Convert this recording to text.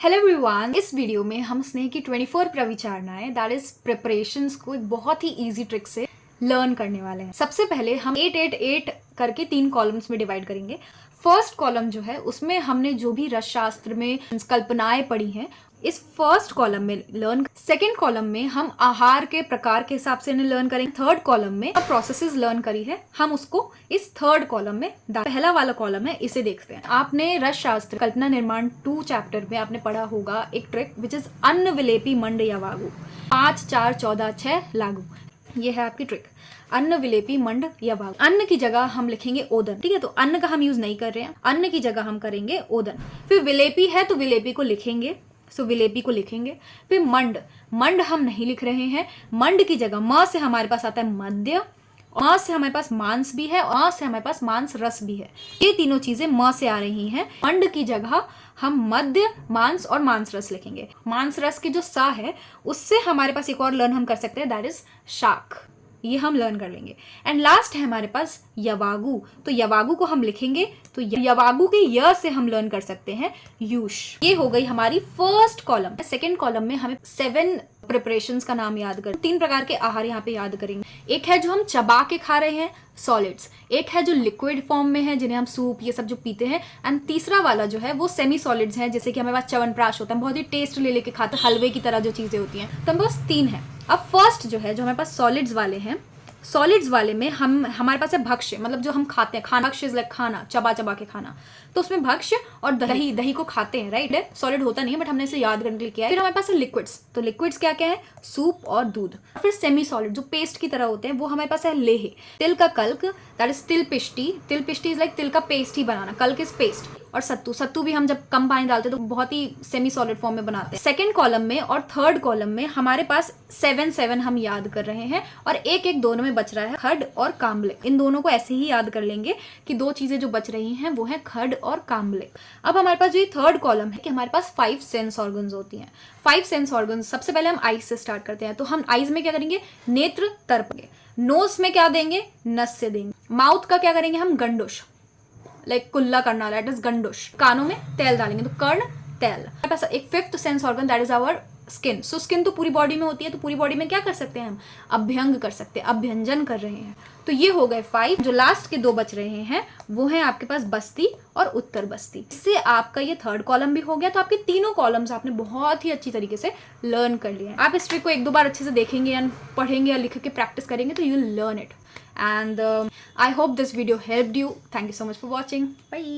Hello everyone, इस video में हम स्नेह की 24 प्रविचारणाएं दैट इज प्रिपरेशंस को एक बहुत ही इजी ट्रिक से लर्न करने वाले हैं। सबसे पहले हम 888 करके 3 कॉलम्स में डिवाइड करेंगे। फर्स्ट कॉलम जो है उसमें हमने जो भी रस शास्त्र में कल्पनाएं पढ़ी हैं इस फर्स्ट कॉलम में लर्न। सेकेंड कॉलम में हम आहार के प्रकार के हिसाब से लर्न करेंगे। थर्ड कॉलम में प्रोसेसेस लर्न करी है, हम उसको इस थर्ड कॉलम में पहला वाला कॉलम है, इसे देखते हैं। आपने रस शास्त्र कल्पना निर्माण 2 चैप्टर में आपने पढ़ा होगा एक ट्रिक विच इज अन्न विलेपी मंड यवागु, 5 4 14 6 लागू। ये है आपकी ट्रिक, अन्न विलेपी मंड यवागु। अन्न की जगह हम लिखेंगे ओदन, ठीक है। तो अन्न का हम यूज नहीं कर रहे हैं, अन्न की जगह हम करेंगे ओदन। फिर विलेपी है तो विलेपी को लिखेंगे, सो विलेपी को लिखेंगे। फिर मंड, मंड हम नहीं लिख रहे हैं, मंड की जगह म से हमारे पास आता है मध्य, म से हमारे पास मांस भी है और आ से हमारे पास मांस रस भी है। ये तीनों चीजें म से आ रही हैं। मंड की जगह हम मध्य, मांस और मांस रस लिखेंगे। मांस रस की जो सा है उससे हमारे पास एक और लर्न हम कर सकते हैं, दैट इज शाक। ये हम लर्न कर लेंगे। एंड लास्ट है हमारे पास यवागु, तो यवागु को हम लिखेंगे, तो यवागु के य से हम लर्न कर सकते हैं यूश। ये हो गई हमारी फर्स्ट कॉलम। सेकंड कॉलम में हमें 7 प्रिपरेशंस का नाम याद कर, 3 प्रकार के आहार यहाँ पे याद करेंगे। एक है जो हम चबा के खा रहे हैं, सॉलिड्स। एक है जो लिक्विड फॉर्म में है, जिन्हें हम सूप ये सब जो पीते हैं। एंड तीसरा वाला जो है वो सेमी सॉलिड्स हैं, जैसे कि हमारे पास च्यवनप्राश होता है, बहुत ही टेस्ट ले लेके खाते हैं, हलवे की तरह जो चीजें होती हैं। तो हमारे पास 3 है। अब फर्स्ट जो है, जो हमारे पास सॉलिड्स वाले हैं, सॉलिड्स वाले में हमारे पास है भक्ष्य, मतलब जो हम खाते हैं, खाना। भक्ष्य इज लाइक खाना, चबा चबा के खाना। तो उसमें भक्ष्य और दही, दही को खाते हैं, राइट। सॉलिड होता नहीं है बट हमने इसे याद करने के लिए किया है। फिर हमारे पास है लिक्विड्स, तो लिक्विड्स क्या क्या है, सूप और दूध। फिर सेमी सॉलिड जो पेस्ट की तरह होते हैं, वो हमारे पास है लेह, तिल का कल्क, दैट इज तिल पिष्टी। तिल पिष्टी इज लाइक तिल का पेस्ट ही बनाना, कल्क इज पेस्ट। और सत्तू, सत्तू भी हम जब कम पानी डालते हैं तो बहुत ही सेमी सॉलिड फॉर्म में बनाते हैं। सेकंड कॉलम में और थर्ड कॉलम में हमारे पास 7 हम याद कर रहे हैं, और एक दोनों में बच रहा है खड और काम्बलिक। इन दोनों को ऐसे ही याद कर लेंगे कि 2 चीजें जो बच रही हैं वो है खड और काम्बलिक। अब हमारे पास जो ये थर्ड कॉलम है कि हमारे पास 5 सेंस ऑर्गन्स होती हैं। 5 सेंस ऑर्गन्स, सबसे पहले हम आईज से स्टार्ट करते हैं। तो हम आईज में क्या करेंगे, नेत्र तर्पण। नोज में क्या देंगे, नस्य देंगे। माउथ का क्या करेंगे हम, गंडुश, लाइक कुल्ला करना, दैट इज गंडुश। कानों में तेल डालेंगे, तो कर्ण तेल। हमारे पास एक 5th sense organ, that is our skin. So skin तो पूरी बॉडी में होती है, तो पूरी बॉडी में क्या कर सकते हैं हम, अभ्यंग कर सकते हैं, अभ्यंजन कर रहे हैं। तो ये हो गए 5। जो लास्ट के 2 बच रहे हैं वो है आपके पास बस्ती और उत्तर बस्ती। इससे आपका ये थर्ड कॉलम भी हो गया। तो आपके तीनों कॉलम्स आपने बहुत ही अच्छी तरीके से लर्न कर लिए। आप इस ट्रिक को 1-2 बार अच्छे से देखेंगे या पढ़ेंगे या लिख के प्रैक्टिस करेंगे तो you will learn it. And I hope this video helped you. Thank you so much for watching. Bye.